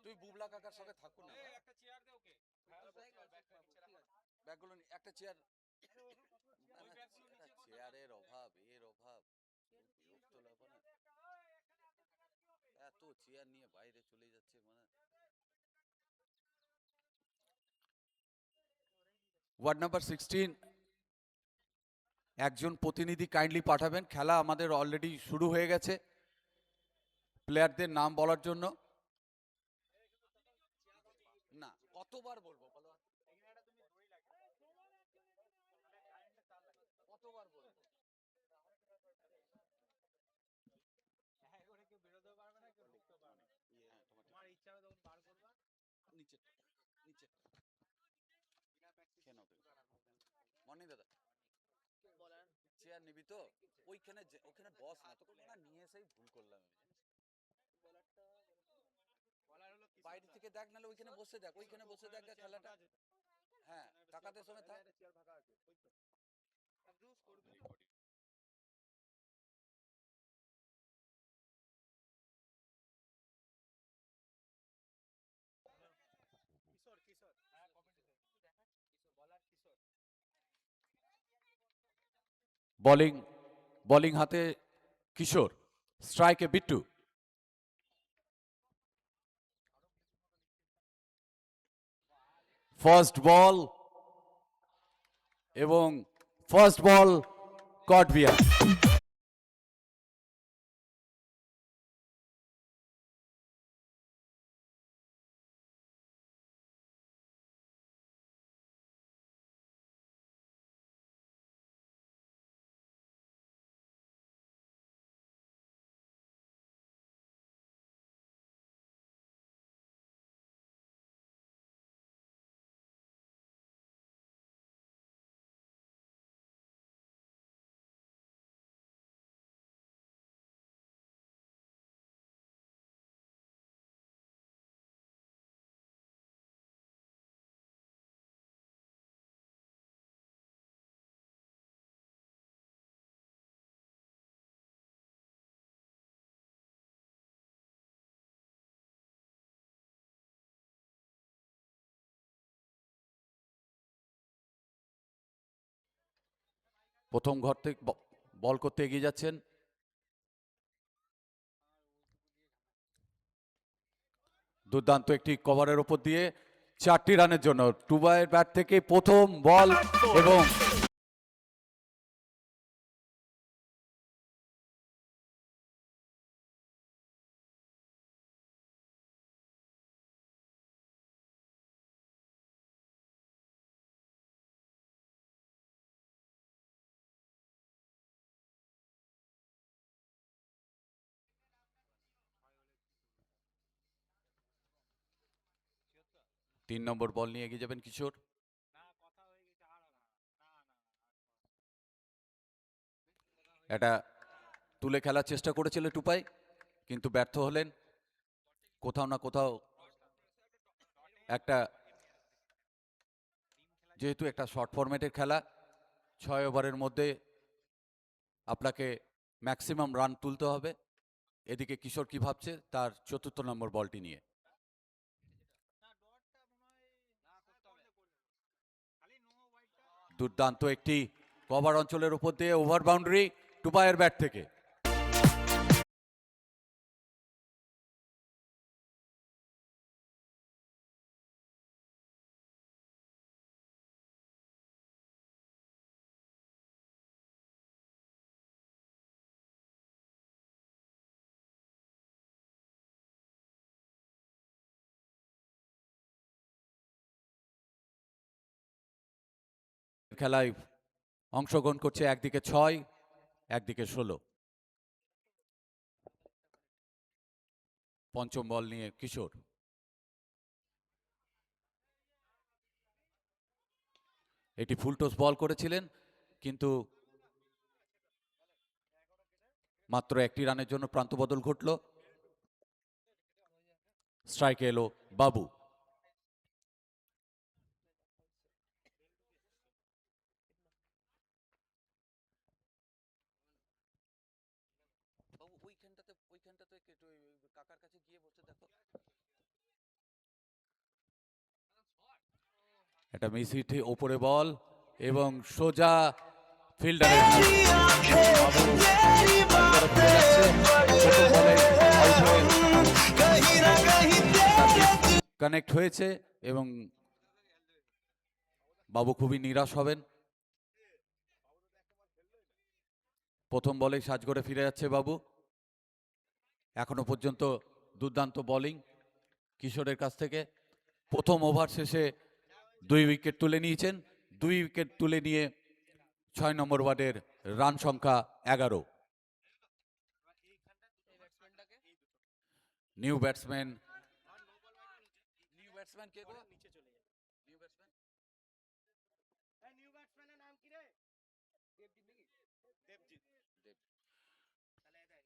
তুই বুবলা কাকার সঙ্গে থাকুন না, একটা চেয়ার দে ওকে, ব্যাগগুলো একটা চেয়ার, চেয়ারের অভাব, এর অভাব, বিরক্ত লাগবে না? এত চেয়ার নিয়ে বাইরে চলে যাচ্ছে মানে। ওয়ার্ড নাম্বার 16 একজন প্রতিনিধি কাইন্ডলি পাঠাবেন। খেলা আমাদের অলরেডি শুরু হয়ে গেছে। প্লেয়ারদের নাম বলার জন্য না, কতবার বলবো বলো, কতবার বলবো? নিচে নিচে কেন মর্নিং দাদা, চেয়ার নিবি তো? ওইখানে ওখানে বস না তো, না নিয়ে এসেই ভুল করলাম আমি। বাইরে থেকে দেখ, নাহলে ওইখানে বসে দেখ, ওইখানে বসে দেখ খেলাটা। হ্যাঁ, টাকাতে সময় থাক। বোলিং বোলিং হাতে কিশোর, স্ট্রাইকে বিট্টু। ফার্স্ট বল এবং ফার্স্ট বল কটবিয়া। প্রথম ঘর থেকে বল করতে এগিয়ে যাচ্ছেন দুর্দান্ত একটি কভারের ওপর দিয়ে 4টি রানের জন্য টুবাইয়ের ব্যাট থেকে প্রথম বল এবং তিন নম্বর বল নিয়ে এগিয়ে যাবেন কিশোর। এটা তুলে খেলার চেষ্টা করেছিল টুপাই, কিন্তু ব্যর্থ হলেন। কোথাও না কোথাও একটা, যেহেতু একটা শর্ট ফরম্যাটের খেলা, 6 ওভারের মধ্যে আপনাকে ম্যাক্সিমাম রান তুলতে হবে। এদিকে কিশোর কি ভাবছে তার 4র্থ নম্বর বলটি নিয়ে। দুর্দান্ত একটি কভার অঞ্চলের উপর দিয়ে ওভার বাউন্ডারি টুপাইয়ের ব্যাট থেকে। খেলায় অংশগ্রহণ করছে একদিকে 6, একদিকে 16। পঞ্চম বল নিয়ে কিশোর। এটি ফুলটস বল করেছিলেন, কিন্তু মাত্র 1টি রানের জন্য প্রান্ত বদল ঘটল। স্ট্রাইকে এলো বাবু। ওইখানটাতে কাকার কাছে গিয়ে বসে দেখো। একটা মিস হিট, ওপরে বল এবং সোজা ফিল্ডারের কানেক্ট হয়েছে এবং বাবু খুবই নিরাশ হবেন। প্রথম বলেই সাজঘরে ফিরে যাচ্ছে বাবু। এখনো পর্যন্ত দুর্দান্ত বোলিং কিশোরের কাছ থেকে। প্রথম ওভার শেষে 2 উইকেট তুলে নিয়েছেন। 2 উইকেট তুলে নিয়ে 6 নম্বর ওয়ার্ডের রান সংখ্যা 11। নিউ ব্যাটসম্যান কে গো? নিউ ব্যাটসম্যান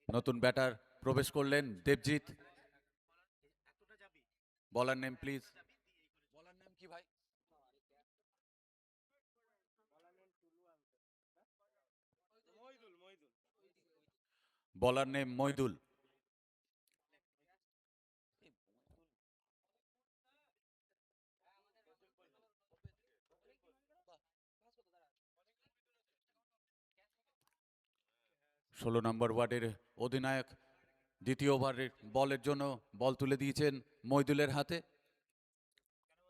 নতুন ব্যাটার প্রবেশ করলেন দেবজিৎ। বলার নেম প্লিজ। বলার নেম কি ভাই? বলার নেম মইদুল। ষোলো নম্বর ওয়ার্ডের অধিনায়ক দ্বিতীয় ওভারের বলের জন্য বল তুলে দিয়েছেন মইদুলের হাতে।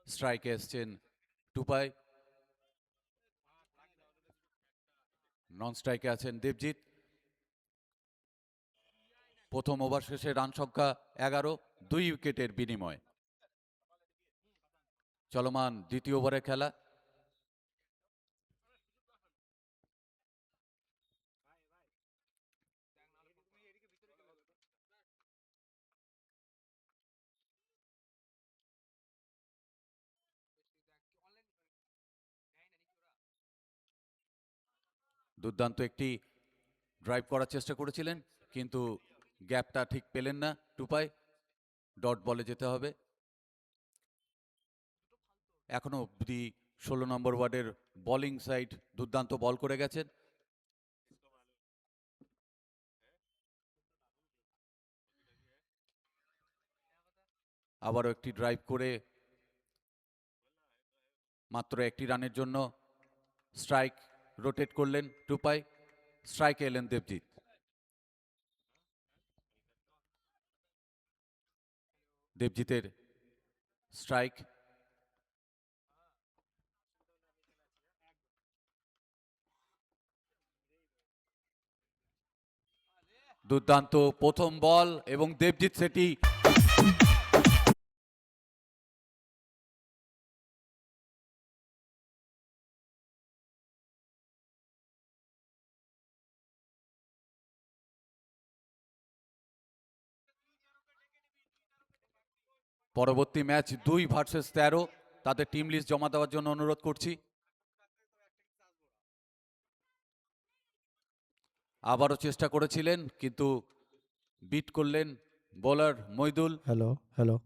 স্ট্রাইকে এসছেন টুপাই। নন স্ট্রাইকে আছেন দেবজিৎ। প্রথম ওভার শেষে রান সংখ্যা 11, 2 উইকেটের বিনিময়। চলমান দ্বিতীয় ওভারের খেলা। দুর্দান্ত একটি ড্রাইভ করার চেষ্টা করেছিলেন, কিন্তু গ্যাপটা ঠিক পেলেন না টুপাই। ডট বলে যেতে হবে। এখনো অব্দি 16 নম্বর ওয়ার্ডের বোলিং সাইড দুর্দান্ত বল করে গেছেন। আবারও একটি ড্রাইভ করে মাত্র একটি রানের জন্য স্ট্রাইক রোটেট করলেন টুপাই। স্ট্রাইকে এলেন দেবজিৎ। দেবজিতের স্ট্রাইক। দুর্দান্ত প্রথম বল এবং দেবজিৎ সেটি পরবর্তী ম্যাচ 2 ভার্সেস 13। তাদের টিম লিস্ট জমা দেওয়ার জন্য অনুরোধ করছি। আবারও চেষ্টা করেছিলেন কিন্তু বিট করলেন bowler Moidul. Hello hello,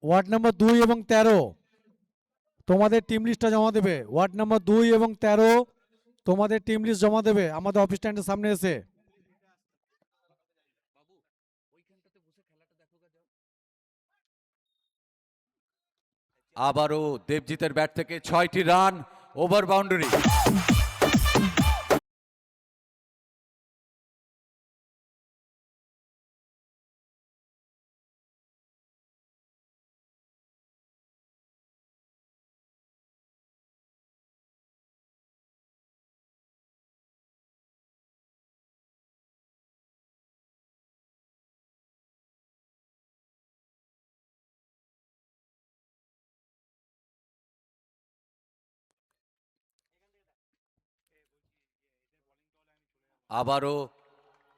ward number 2 এবং 13 তোমাদের টিম লিস্টটা জমা দেবে। ওয়ার্ড নাম্বার 2 এবং 13 তোমাদের টিম লিস্ট জমা দেবে আমাদের অফিস স্ট্যান্ডের সামনে এসে। আবারও দেবজিতের ব্যাট থেকে 6টি রান, ওভার বাউন্ডারি।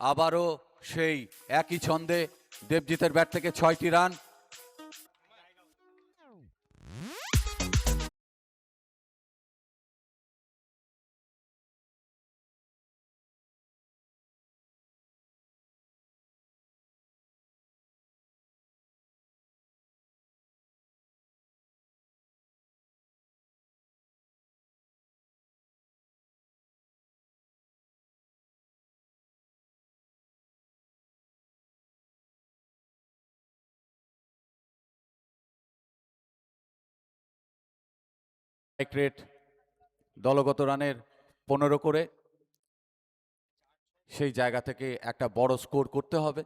আবারও সেই একই ছন্দে দেবজিতের ব্যাট থেকে 6টি রান। স্ট্রাইক রেট দলগত রানের 15 করে সেই জায়গা থেকে একটা বড় স্কোর করতে হবে।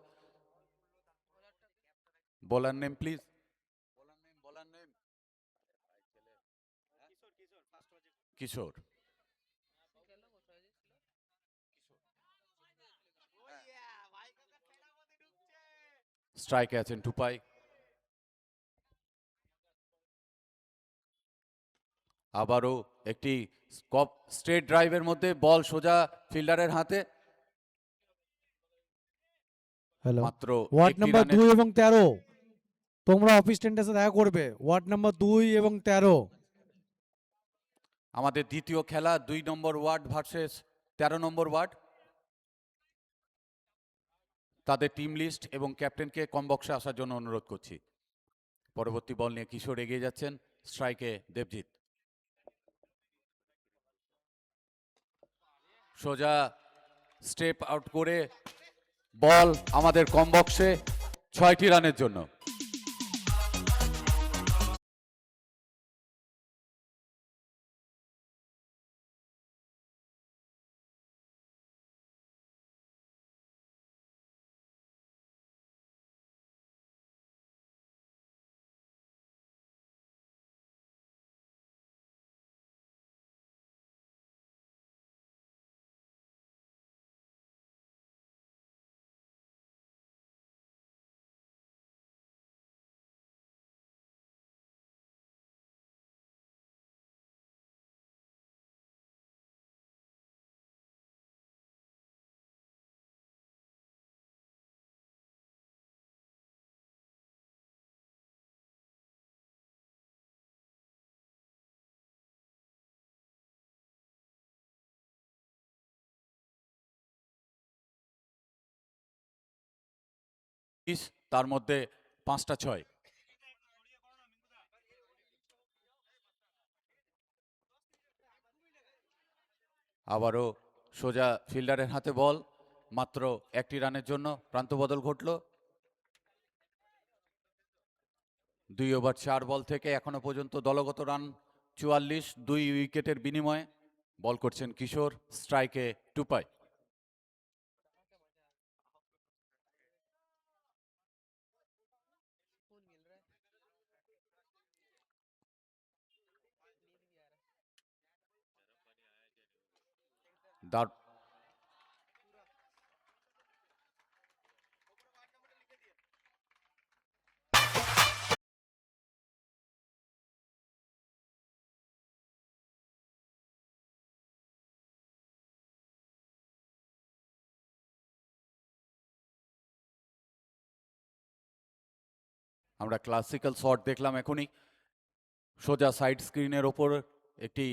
Bowler name please. কিশোর। স্ট্রাইকে আছেন টুপাই। আবারও একটি স্ট্রেট ড্রাইভের মধ্যে বল সোজা ফিল্ডারের হাতে। হ্যালো, মাত্র ওয়ার্ড একটি নাম্বার রানের 2 এবং 13, তোমরা অফিস টেন্ডাসে দেখা করবে। ওয়ার্ড নাম্বার 2 এবং 13। আমাদের দ্বিতীয় খেলা 2 নম্বর ওয়ার্ড ভার্সেস 13 নম্বর ওয়ার্ড। তাদের টিম লিস্ট এবং ক্যাপ্টেনকে কম বক্সে আসার জন্য অনুরোধ করছি। পরবর্তী বল নিয়ে কিশোর এগিয়ে যাচ্ছেন, স্ট্রাইকে দেবজিৎ। সোজা স্টেপ আউট করে বল আমাদের কম বক্সে 6টি রানের জন্য। তার মধ্যে 5টা 6। আবারও সোজা ফিল্ডারের হাতে বল, মাত্র একটি রানের জন্য প্রান্ত বদল ঘটল। 2 ওভার 4 বল থেকে এখনো পর্যন্ত দলগত রান 44, 2 উইকেটের বিনিময়ে। বল করছেন কিশোর, স্ট্রাইকে টুপাই। দার আমরা ক্লাসিক্যাল শট দেখলাম এখনই। সোজা সাইড স্ক্রিনের ওপর একটি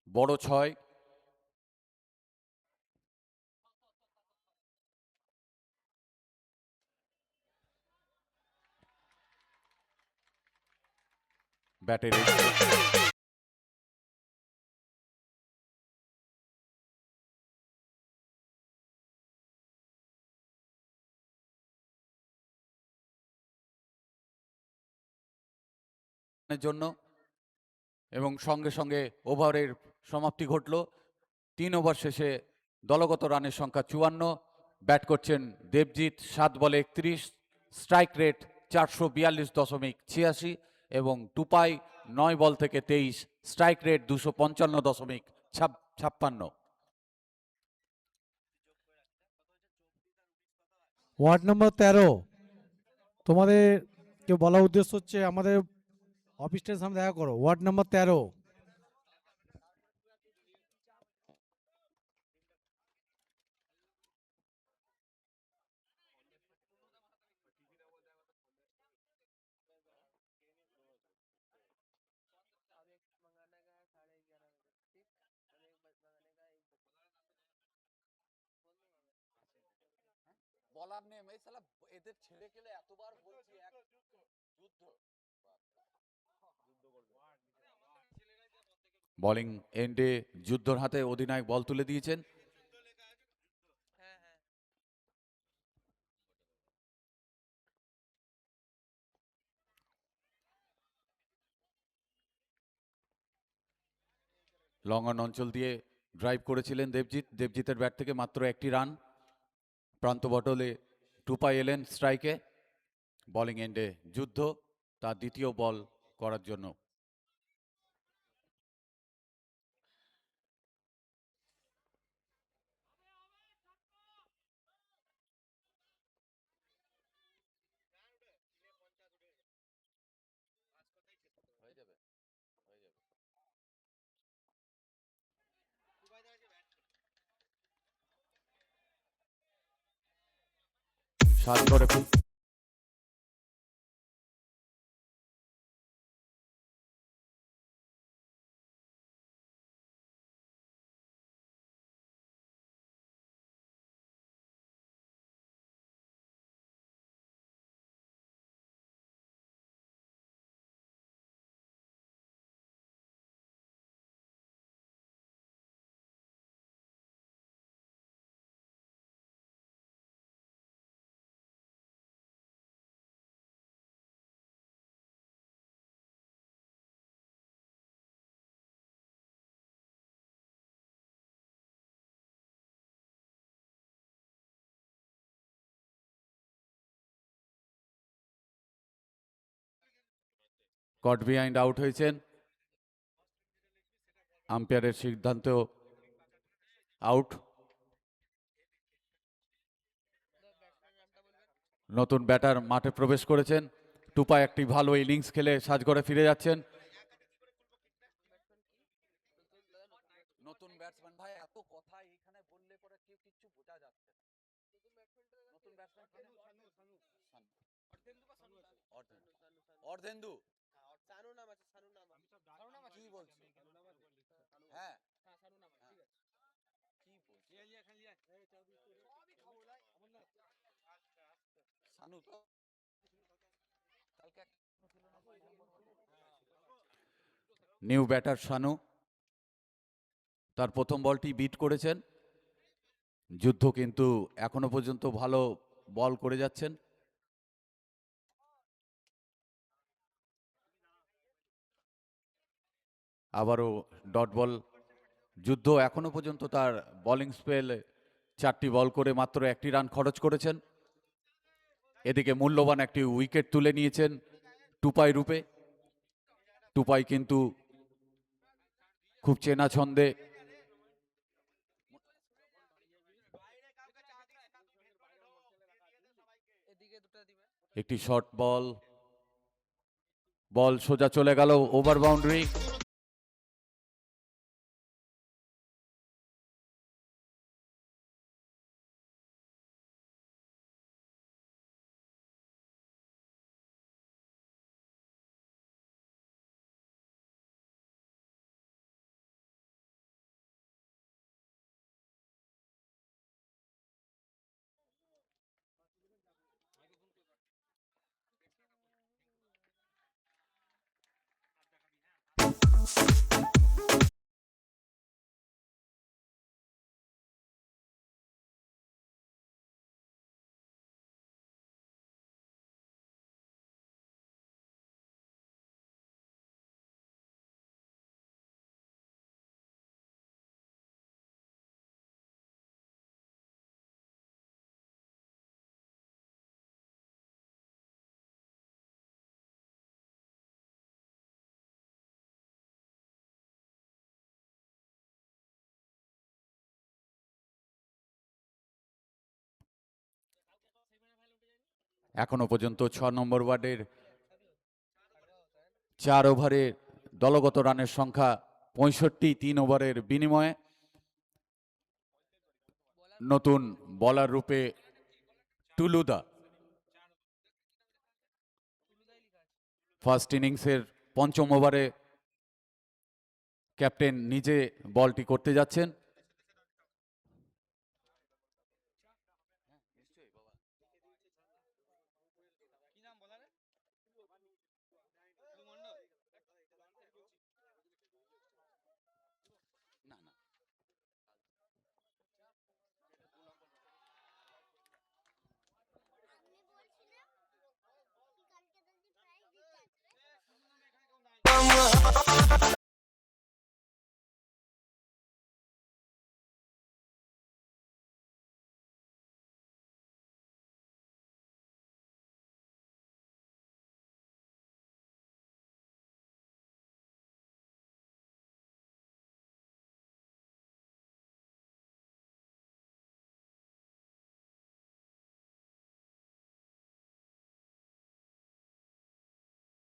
বড় 6। ব্যাটের জন্য এবং সঙ্গে সঙ্গে ওভারের সমাপ্তি ঘটল। 3 ওভার শেষে দলগত রানের সংখ্যা 54। ব্যাট করছেন দেবজিৎ, 7 বলে 31, স্ট্রাইক রেট 442.86 এবং টুপাই 9 বল থেকে 23, স্ট্রাইক রেট 255.56। ওয়ার্ড নাম্বার 13, তোমাদের কেউ বলার উদ্দেশ্য হচ্ছে আমাদের অফিস টেন্ডার সামনে দেখা করো। Ward number 13। বলার নেম এই শালা, এদের ছেড়ে গেলে এতবার বলছি যুদ্ধ। বোলিং এন্ডে যুদ্ধর হাতে অধিনায়ক বল তুলে দিয়েছেন। লং অন অঞ্চল দিয়ে ড্রাইভ করেছিলেন দেবজিতের ব্যাট থেকে মাত্র একটি রান। প্রান্ত বটলে টুপাই এলেন স্ট্রাইকে। বোলিং এন্ডে যুদ্ধ তার দ্বিতীয় বল করার জন্য। সাজ করে কট বিহাইন্ড আউট হয়েছেন। আম্পায়ারের সিদ্ধান্ত আউট। নতুন ব্যাটার মাঠে প্রবেশ করেছেন। টুপা একটি ভালো ইনিংস খেলে সাজঘরে ফিরে যাচ্ছেন। নতুন ব্যাটসম্যান ভাই, এত কথা এখানে বললে পরে কেউ কিচ্ছু বোঝা যাচ্ছে না। নতুন ব্যাটসম্যান অর্ধেন্দু কি বলছো? হ্যাঁ সানু তো নিউ ব্যাটার শানু তার প্রথম বলটি বিট করেছেন। যুদ্ধ কিন্তু এখনো পর্যন্ত ভালো বল করে যাচ্ছেন। আবারও ডট বল। যুদ্ধ এখনো পর্যন্ত তার বোলিং স্পেল 4টি বল করে মাত্র একটি রান খরচ করেছেন। এদিকে মূল্যবান একটি উইকেট তুলে নিয়েছেন টুপাই রূপে। টুপাই কিন্তু খুব চেনা ছন্দে একটি শর্ট বল সোজা চলে গেল ওভার বাউন্ডারি। এখনো পর্যন্ত 6 নম্বর ওয়ার্ডের 4 ওভারে দলগত রানের সংখ্যা 65। 3 ওভারের বিনিময়ে নতুন বলার রূপে টুলুদা ফার্স্ট ইনিংসের পঞ্চম ওভারে ক্যাপ্টেন নিজে বলটি করতে যাচ্ছেন।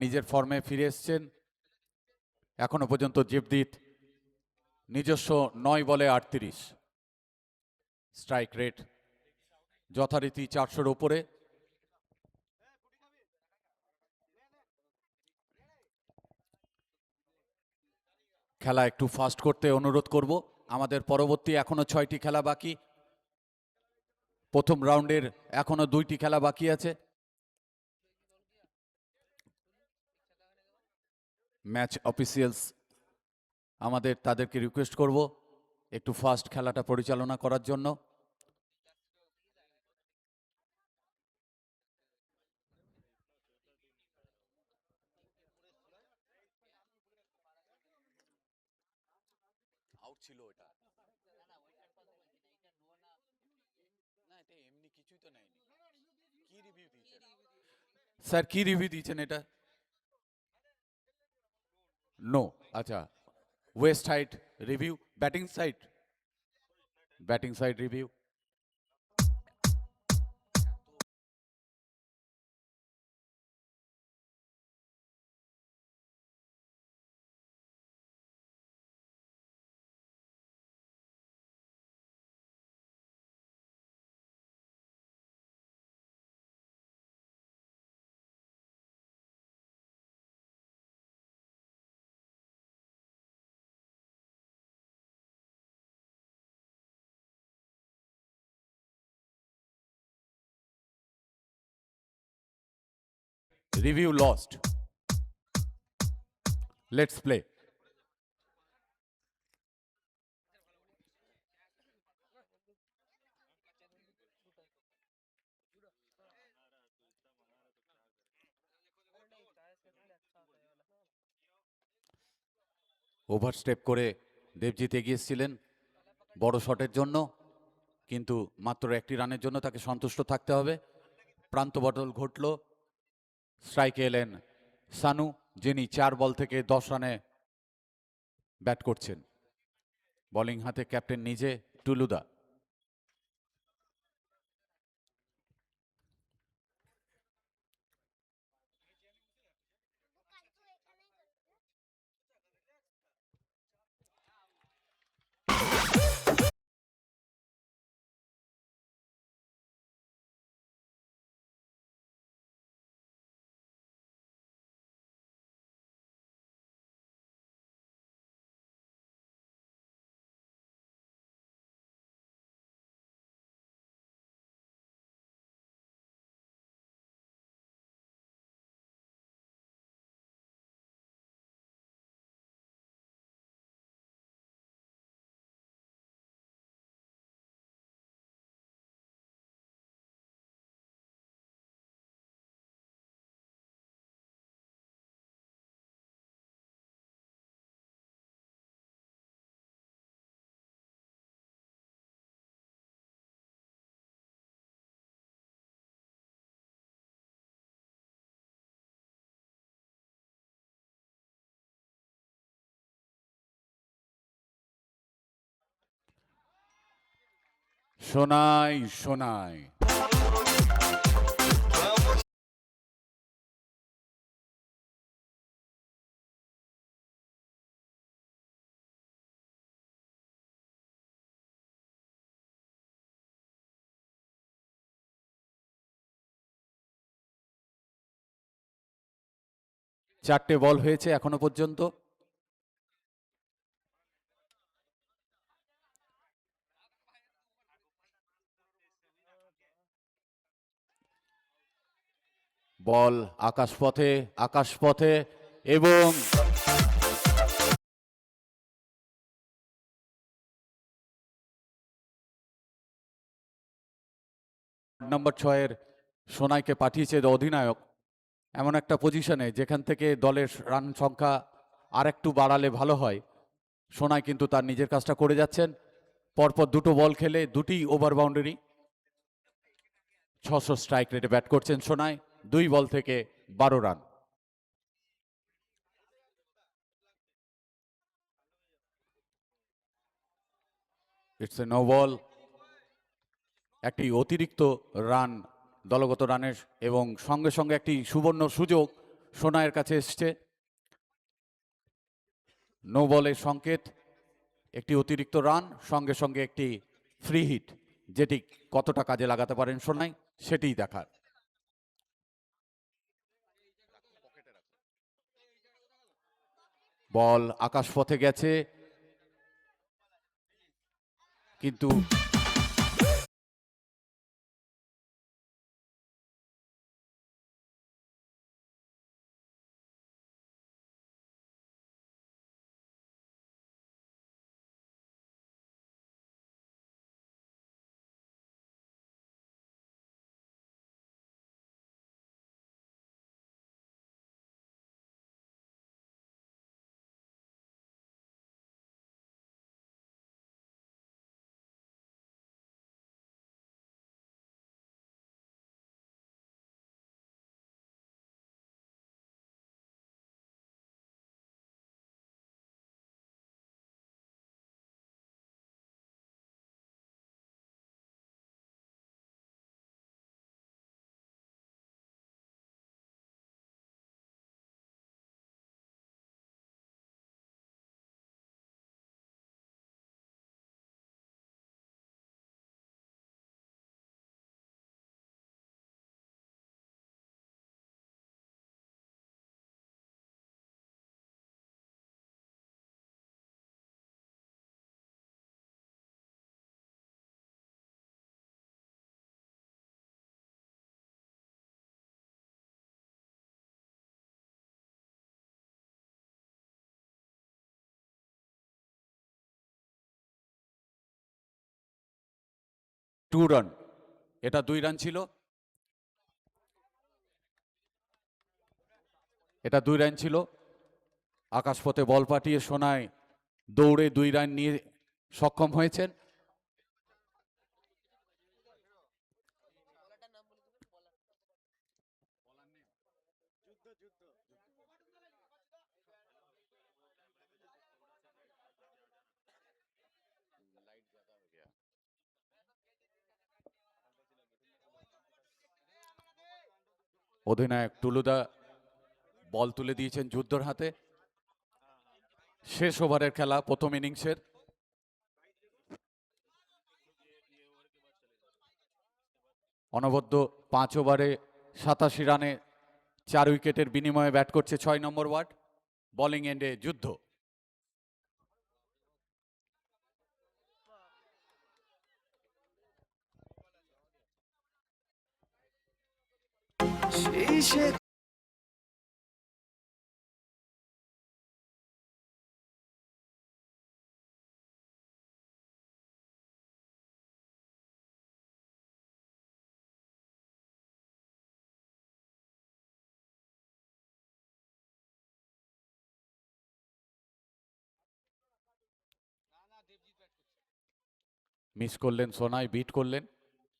নিজের ফর্মে ফিরে এসছেন। এখনো পর্যন্ত জিবদিত নিজস্ব 9 বলে 38, স্ট্রাইক রেট যথারীতি 400-র উপরে। খেলা একটু ফাস্ট করতে অনুরোধ করব। আমাদের পরবর্তী এখনো 6টি খেলা বাকি। প্রথম রাউন্ডের এখনো 2টি খেলা বাকি আছে। ম্যাচ অফিসিয়ালস তাদেরকে রিকোয়েস্ট করব একটু ফাস্ট খেলাটা পরিচালনা করার জন্য। আউট ছিল ওটা, না এটা এমনি কিছুই তো নেয়নি। কি রিভিউ দিয়েছেন স্যার, কি রিভিউ দিয়েছেন এটা? নো, আচ্ছা। West side review, batting side review. Review lost. Let's play. ওভারস্টেপ করে দেবজিৎ এগিয়েছিলেন বড় শটের জন্য, কিন্তু মাত্র একটি রানের জন্য তাকে সন্তুষ্ট থাকতে হবে। প্রান্ত বদল ঘটল। স্ট্রাইকে এলেন সানু, যিনি 4 বল থেকে 10 রানে ব্যাট করছেন। বোলিং হাতে ক্যাপ্টেন নিজে, টুলুদা। সোনাই সোনাই। চারটে বল হয়েছে এখনো পর্যন্ত। বল আকাশপথে এবং নম্বর 6-এর সোনাইকে পাঠিয়েছে অধিনায়ক এমন একটা পজিশনে যেখান থেকে দলের রান সংখ্যা আর একটু বাড়ালে ভালো হয়। সোনাই কিন্তু তার নিজের কাজটা করে যাচ্ছেন। পরপর দুটো বল খেলে দুটি ওভার বাউন্ডারি। 600 স্ট্রাইক রেটে ব্যাট করছেন সোনাই, 2 বল থেকে 12 run. It's a no ball. একটি অতিরিক্ত রান, দলগত রানের, এবং সঙ্গে সঙ্গে একটি সুবর্ণ সুযোগ সোনাইয়ের কাছে এসছে, নো বলের সংকেত, একটি অতিরিক্ত রান, সঙ্গে সঙ্গে একটি ফ্রি হিট, যেটি কতটা কাজে লাগাতে পারেন সোনাই সেটিই দেখার। বল আকাশপথে গেছে, কিন্তু টু রান, এটা 2 রান ছিল, এটা 2 রান ছিল। আকাশপথে বল পাঠিয়ে সোনাই দৌড়ে 2 রান নিয়ে সক্ষম হয়েছেন। অধিনায়ক টুলুদা বল তুলে দিয়েছেন যুদ্ধর হাতে। শেষ ওভারের খেলা, প্রথম ইনিংসের। অনবদ্য 5 ওভারে 87 রানে 4 উইকেটের বিনিময়ে ব্যাট করছে 6 নম্বর ওয়ার্ড। বোলিং এন্ডে যুদ্ধ। মিস করলেন সোনাই, বিট করলেন।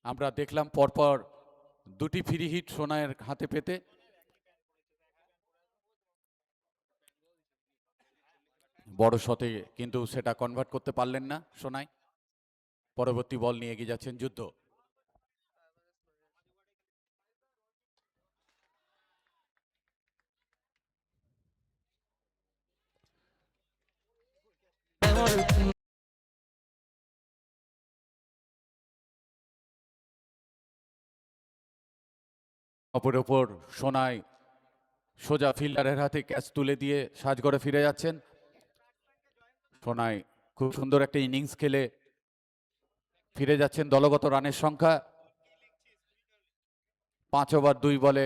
আমরা দেখলাম পরপর 2টি ফ্রি হিট সোনাইয়ের হাতে পেতে। বড় শটে কিন্তু সেটা কনভার্ট করতে পারলেন না সোনাই। পরবর্তী বল নিয়ে এগিয়ে যাচ্ছেন যুদ্ধ। অপরের ওপর সোনাই সোজা ফিল্ডারের হাতে ক্যাচ তুলে দিয়ে সাজঘরে ফিরে যাচ্ছেন। সোনাই খুব সুন্দর একটা ইনিংস খেলে ফিরে যাচ্ছেন। দলগত রানের সংখ্যা 5 ওভার 2 বলে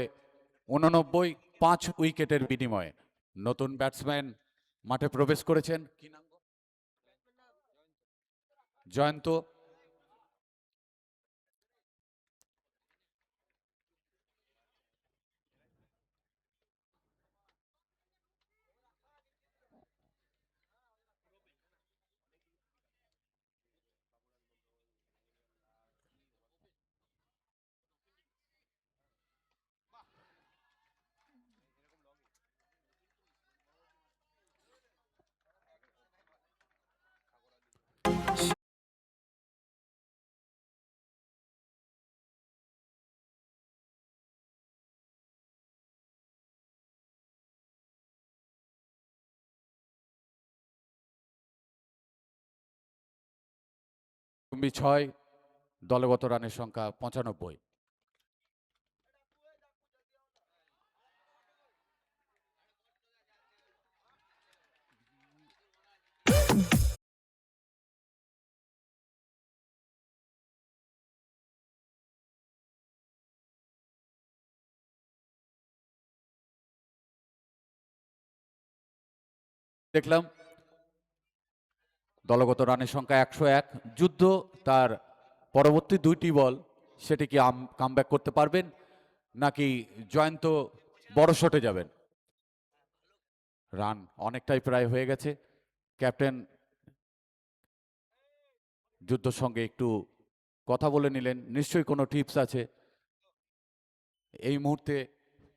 89, 5 উইকেটের বিনিময়ে। নতুন ব্যাটসম্যান মাঠে প্রবেশ করেছেন, কি নাম? জয়ন্ত। লম্বি 6, দলগত রানের সংখ্যা 95। দেখলাম দলগত রানের সংখ্যা 101। যুদ্ধ তার পরবর্তী 2টি বল সেটি কি কামব্যাক করতে পারবেন নাকি জয়ন্ত বড় শটে যাবেন? রান অনেকটাই প্রায় হয়ে গেছে। ক্যাপ্টেন যুদ্ধর সঙ্গে একটু কথা বলে নিলেন, নিশ্চয়ই কোনো টিপস আছে। এই মুহূর্তে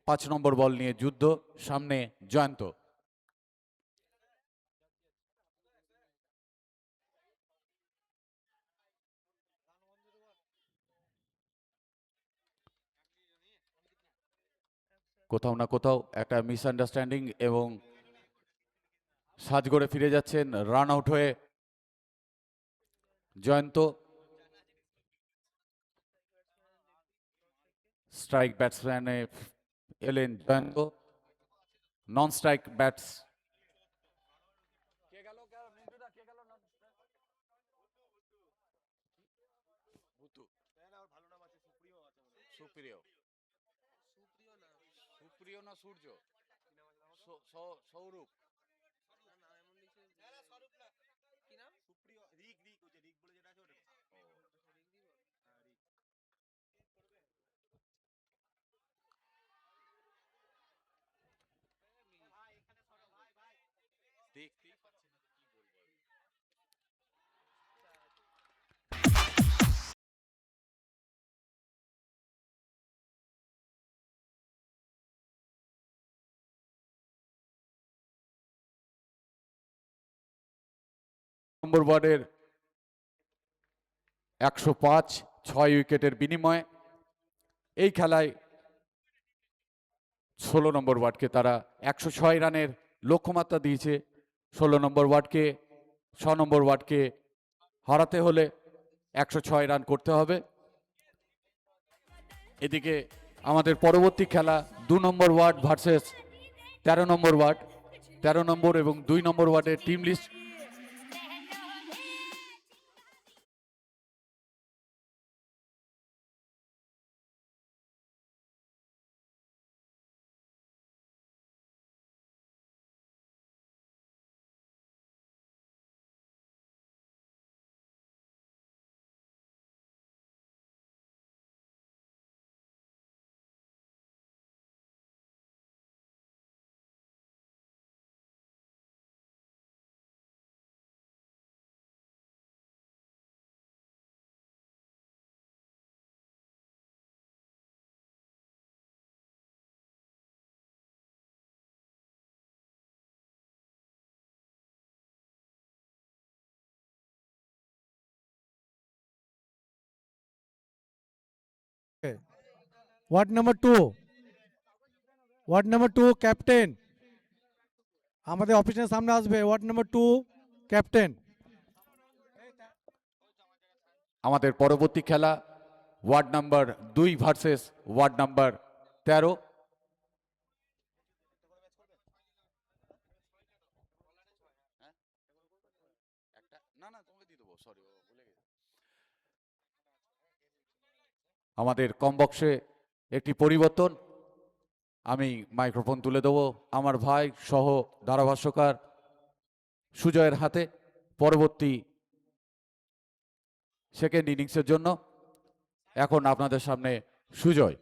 5 নম্বর বল নিয়ে যুদ্ধ, সামনে জয়ন্ত। কোথাও না কোথাও একটা মিসআন্ডারস্ট্যান্ডিং এবং সাজগড়ে ফিরে যাচ্ছেন রান আউট হয়ে জয়ন্ত। স্ট্রাইক ব্যাটসম্যানে এলেন জয়ন্ত, নন স্ট্রাইক ব্যাটস সুপ্রিয় সুপ্রিয় না সূর্য সৌরভ দেখতেই পাচ্ছি না কি বলবো। নম্বর ওয়ার্ডের 105, 6 উইকেটের বিনিময়ে এই খেলায় 16 নম্বর ওয়ার্ডকে তারা 106 রানের লক্ষ্যমাত্রা দিয়েছে। 16 নম্বর ওয়ার্ডকে 6 নম্বর ওয়ার্ডকে হারাতে হলে 106 রান করতে হবে। এদিকে আমাদের পরবর্তী খেলা 2 নম্বর ওয়ার্ড ভার্সেস 13 নম্বর ওয়ার্ড। 13 নম্বর এবং 2 নম্বর ওয়ার্ডের team list ward number 2, ward number 2 captain আমাদের অফিসের সামনে আসবে। Ward number 2 captain. আমাদের পরবর্তী খেলা ward number 2 versus ward number 13। আমাদের কম বক্সে একটি পরিবর্তন, আমি মাইক্রোফোন তুলে দেবো আমার ভাই সহ ধারাভাষ্যকার সুজয়ের হাতে পরবর্তী সেকেন্ড ইনিংসের জন্য। এখন আপনাদের সামনে সুজয়।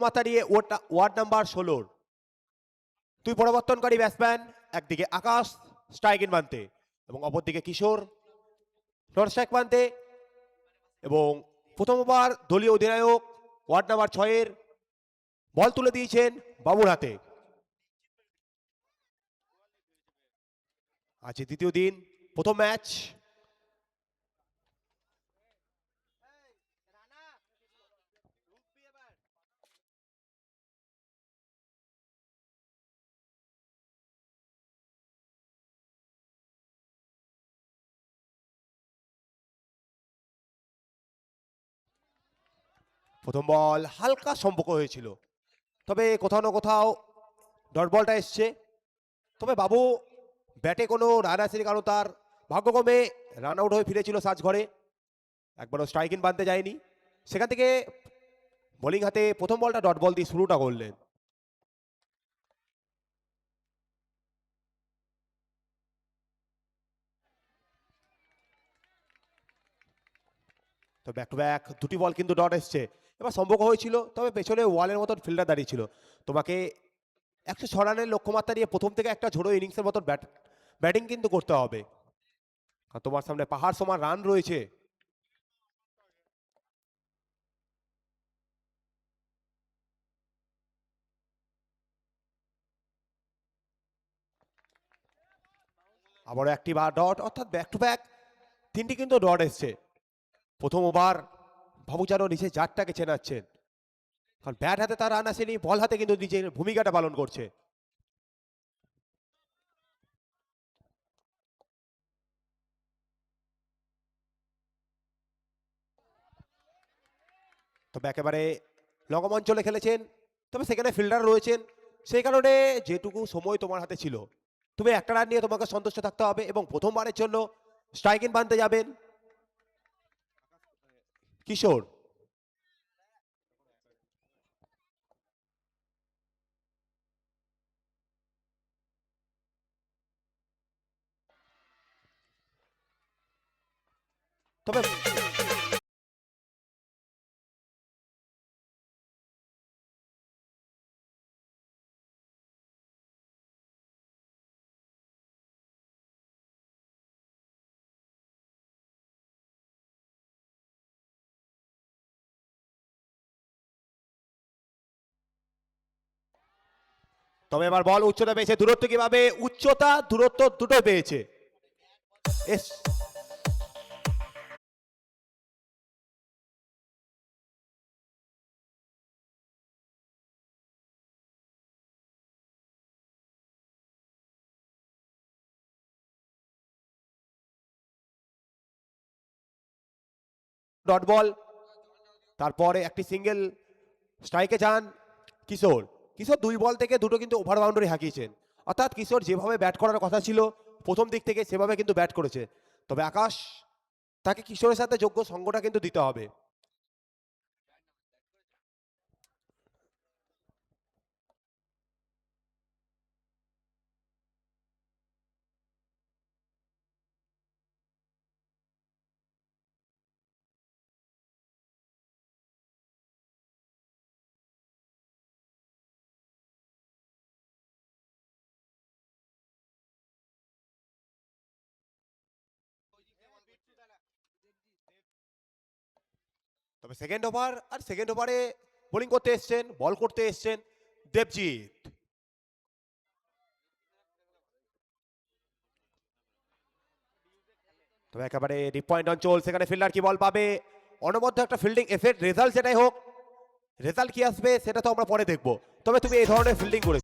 মাতারিয়ে ওয়ার্ড নাম্বার 16 দুই পরিবর্তনকারী ব্যাটসম্যান, একদিকে আকাশ স্ট্রাইক মানতে এবং অপরদিকে কিশোর নন স্ট্রাইক মানতে। এবং প্রথম ওভার দলীয় অধিনায়ক ওয়ার্ড নাম্বার 6 বল তুলে দিয়েছেন বাবুর হাতে। আজ দ্বিতীয় দিন, প্রথম ম্যাচ। প্রথম বল হালকা সম্পর্ক হয়েছিল, তবে কোথাও না কোথাও ডট বলটা এসছে। তবে বাবু ব্যাটে কোনো রান আসেনি, কারণ তার ভাগ্যক্রমে রান আউট হয়ে ফিরেছিল সাজঘরে, একবারও স্ট্রাইক ইন বানতে যায়নি। সেখান থেকে বোলিং হাতে প্রথম বলটা ডট বল দিয়ে শুরুটা করলেন। তো ব্যাক টু ব্যাক দুটি বল কিন্তু ডট এসছে। এবার সম্পর্ক হয়েছিল, তবে পেছনে ওয়ালের মতন ফিল্ডার দাঁড়িয়ে ছিল। তোমাকে 106 রানের লক্ষ্যমাত্রা নিয়ে প্রথম থেকে একটা ঝোড়ো ইনিংসের মতন ব্যাটিং কিন্তু করতে হবে, আর তোমার সামনে পাহাড় সমান রান রয়েছে। আবারও একটি বার ডট, অর্থাৎ ব্যাক টু ব্যাক তিনটি কিন্তু ডট এসছে। প্রথম ওভার বাবু যেন নিজের জাতটাকে চেনাচ্ছেন, কারণ ব্যাট হাতে তার রান আসেনি, বল হাতে কিন্তু নিজের ভূমিকাটা পালন করছে। তবে একেবারে লগম অঞ্চলে খেলেছেন, তবে সেখানে ফিল্ডার রয়েছেন, সেই কারণে যেটুকু সময় তোমার হাতে ছিল, তুমি একটা রান নিয়ে তোমাকে সন্তুষ্ট থাকতে হবে এবং প্রথমবারের জন্য স্ট্রাইক ইন বানতে যাবেন কিশোর। তবে তবে এবার বল উচ্চতা পেয়েছে, দূরত্ব কিভাবে, উচ্চতা দূরত্ব দুটো পেয়েছে। এস ডট বল, তারপরে একটি সিঙ্গেল স্ট্রাইকে যান কিশোর। কিশোর দুই বল থেকে দুটো কিন্তু ওভার বাউন্ডারি হাঁকিয়েছেন, অর্থাৎ কিশোর যেভাবে ব্যাট করার কথা ছিল প্রথম দিক থেকে সেভাবে কিন্তু ব্যাট করেছে। তবে আকাশ, তাকে কিশোরের সাথে যোগ্য সঙ্গটা কিন্তু দিতে হবে। তবে সেকেন্ড ওভার, আর সেকেন্ড ওভারে বোলিং করতে এসছেন, বল করতে এসছেন দেবজিৎ। তবে একেবারে ডিপ পয়েন্ট অঞ্চল, সেখানে ফিল্ডার কি বল পাবে, অনবদ্য একটা ফিল্ডিং এফেক্ট, রেজাল্ট যেটাই হোক, রেজাল্ট কি আসবে সেটা তো আমরা পরে দেখবো। তবে তুমি এই ধরনের ফিল্ডিং করে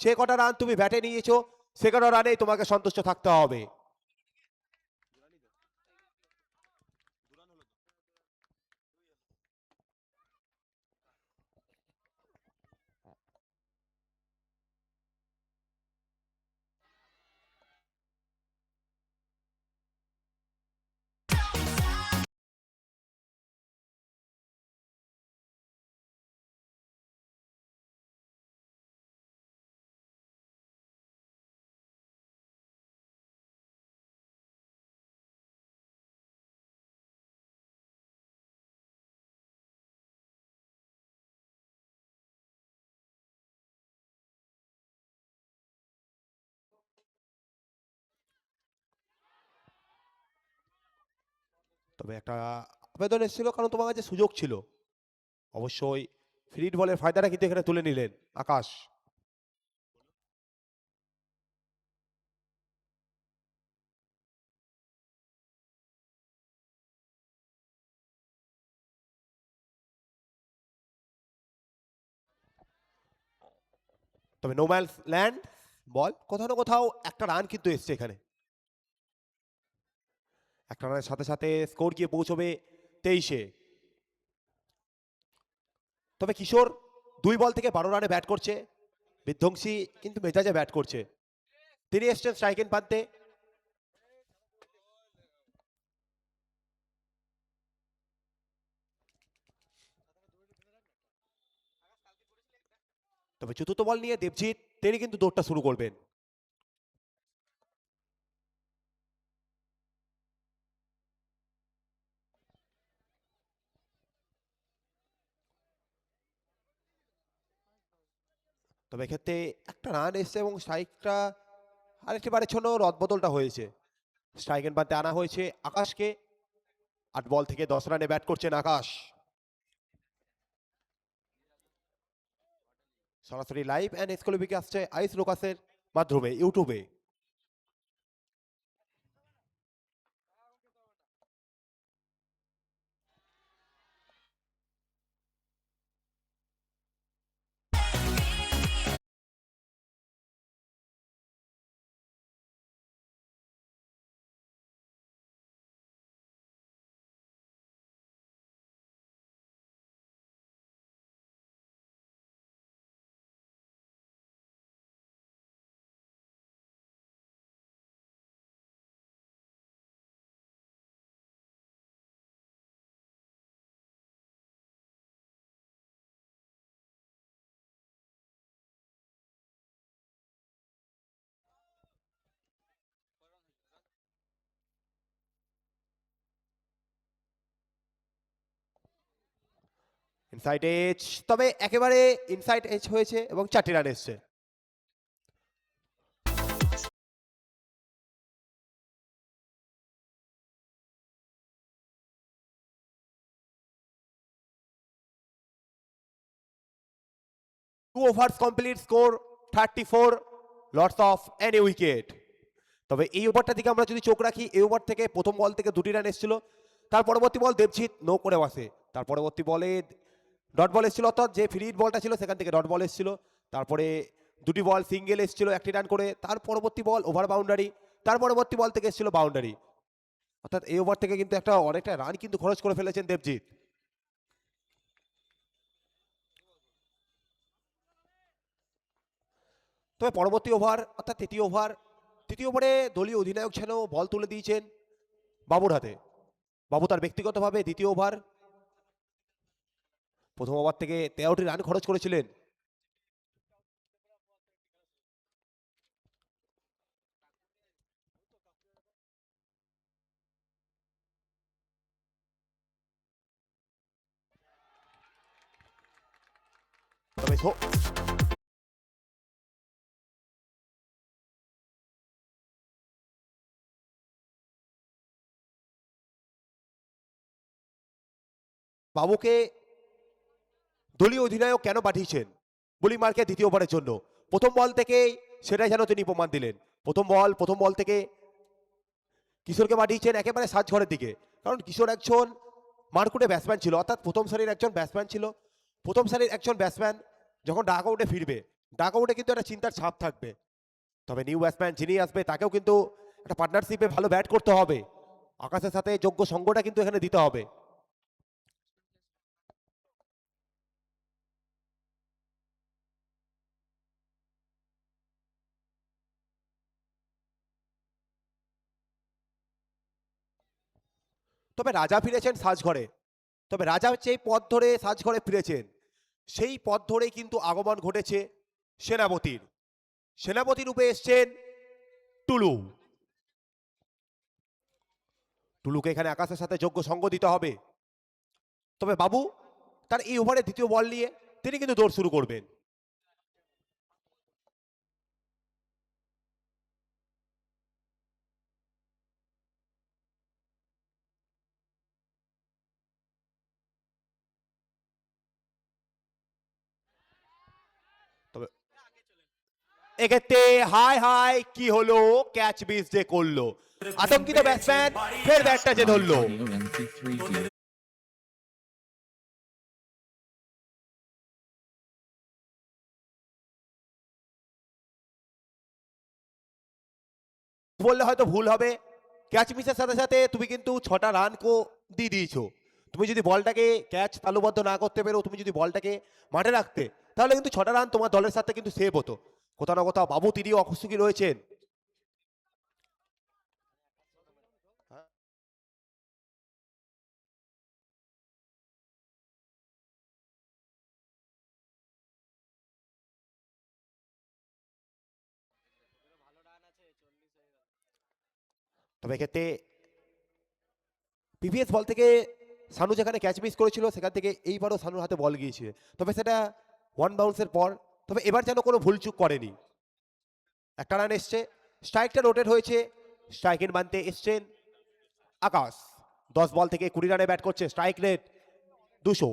যে কটা রান তুমি ব্যাটে নিয়েছো সে কটা রানেই তোমাকে সন্তুষ্ট থাকতে হবে। তবে একটা আবেদন এসেছিল, কারণ তোমার কাছে সুযোগ ছিল, অবশ্যই ফ্রি বলের ফায়দাটা কিন্তু এখানে তুলে নিলেন আকাশ। তবে নো ম্যানস ল্যান্ড বল, কোথাও না কোথাও একটা রান কিন্তু এসছে এখানে। একটা রানের সাথে সাথে স্কোর গিয়ে পৌঁছবে 23-এ। তবে কিশোর 2 বল থেকে 12 রানে ব্যাট করছে, বিধ্বংসী কিন্তু মেজাজে ব্যাট করছে। তিনি এসছেন স্ট্রাইকেন পানতে। তবে চতুর্থ বল নিয়ে দেবজিৎ, তিনি কিন্তু দৌড়টা শুরু করবেন। তবে এক্ষেত্রে একটা রান এসছে এবং স্ট্রাইকটা আরেকটি বারের জন্য রদবদলটা হয়েছে। স্ট্রাইকেন পানতে আনা হয়েছে আকাশকে। 8 বল থেকে 10 রানে ব্যাট করছেন আকাশ। সরাসরি লাইভ অ্যান্ড এক্সক্লুসিভ আসছে আইস লোকাসের মাধ্যমে ইউটিউবে। ইনসাইড এজ, তবে একেবারে ইনসাইড এজ হয়েছে এবং 4টি রান এসছে। Two overs complete, score 34, lots of any wicket. তবে এই ওভারটা দিকে আমরা যদি চোখ রাখি, এই ওভার থেকে প্রথম বল থেকে 2টি রান এসেছিল। তার পরবর্তী বল দেবজিৎ নো করে বসে। তার পরবর্তী বলে ডট বল এসেছিল, অর্থাৎ যে ফ্রি বলটা ছিল সেখান থেকে ডট বল এসেছিল। তারপরে 2টি বল সিঙ্গেল এসেছিল 1টি রান করে। তার পরবর্তী বল ওভার বাউন্ডারি, তার পরবর্তী বল থেকে এসেছিল বাউন্ডারি। অর্থাৎ এই ওভার থেকে কিন্তু একটা অনেকটা রান কিন্তু খরচ করে ফেলেছেন দেবজিৎ। তবে পরবর্তী ওভার অর্থাৎ তৃতীয় ওভারে দলীয় অধিনায়ক যেন বল তুলে দিয়েছেন বাবুর হাতে। বাবু তার ব্যক্তিগতভাবে দ্বিতীয় ওভার, প্রথম ওভার থেকে 13টি রান খরচ করেছিলেন। তবে বাবুকে দলীয় অধিনায়ক কেন পাঠিয়েছেন বোলিং মার্কে দ্বিতীয় ওভারের জন্য, প্রথম বল থেকেই সেটাই যেন তিনি প্রমাণ দিলেন। প্রথম বল থেকে কিশোরকে পাঠিয়েছেন একেবারে সাজঘরের দিকে, কারণ কিশোর একজন মারকুটে ব্যাটসম্যান ছিল, অর্থাৎ প্রথম সারির একজন ব্যাটসম্যান ছিল। প্রথম সারির একজন ব্যাটসম্যান যখন ডাক আউটে ফিরবে, ডাক আউটে কিন্তু একটা চিন্তার ছাপ থাকবে। তবে নিউ ব্যাটসম্যান যিনি আসবে তাকেও কিন্তু একটা পার্টনারশিপে ভালো ব্যাট করতে হবে, আকাশের সাথে যোগ্য সঙ্গটা কিন্তু এখানে দিতে হবে। তবে রাজা ফিরেছেন সাজঘরে। তবে রাজা যেই পথ ধরে সাজঘরে ফিরেছেন, সেই পথ ধরেই কিন্তু আগমন ঘটেছে সেনাপতির। সেনাপতি রূপে এসছেন টুলু। টুলুকে এখানে আকাশের সাথে যোগ্য সঙ্গ দিতে হবে। তবে বাবু তার এই ওভারে দ্বিতীয় বল নিয়ে তিনি কিন্তু দৌড় শুরু করবেন। এক্ষেত্রে হাই হাই কি হলো, ক্যাচ মিস যে করলো, আতঙ্কিত ব্যাটসম্যান ফের ব্যাটটা যে ধরলো। বললে হয়তো ভুল হবে, ক্যাচ মিসের সাথে সাথে তুমি কিন্তু 6টা রান দিয়ে দিয়েছো। তুমি যদি বলটাকে ক্যাচ তালুবদ্ধ না করতে পেরো, তুমি যদি বলটাকে মাঠে রাখতে, তাহলে কিন্তু 6টা রান তোমার দলের সাথে কিন্তু সেভ হতো। কোথাও না কোথাও বাবু তিনিও অখুশি রয়েছেন। তবে এক্ষেত্রে প্রিভিয়াস বল থেকে সানু যেখানে ক্যাচ মিস করেছিল, সেখান থেকে এইবারও সানুর হাতে বল গিয়েছে, তবে সেটা ওয়ান বাউন্সের পর। তবে এবার যেন কোনো ভুল চুক করেনি। একটা রান এসছে, স্ট্রাইকটা রোটেট হয়েছে, স্ট্রাইকের মানতে এসছেন আকাশ। 10 বল থেকে 20 রানে ব্যাট করছে, স্ট্রাইক রেট 200।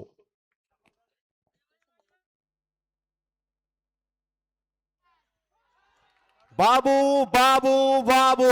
বাবু বাবু বাবু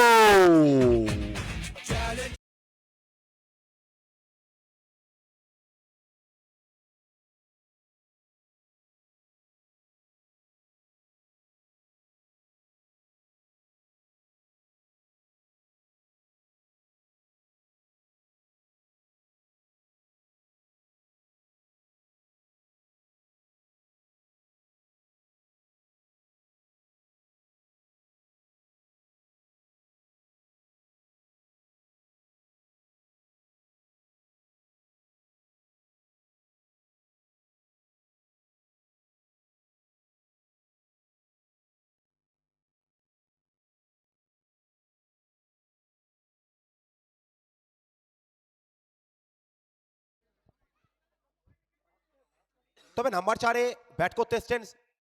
তবে নাম্বার 4-এ ব্যাট করতে এসছেন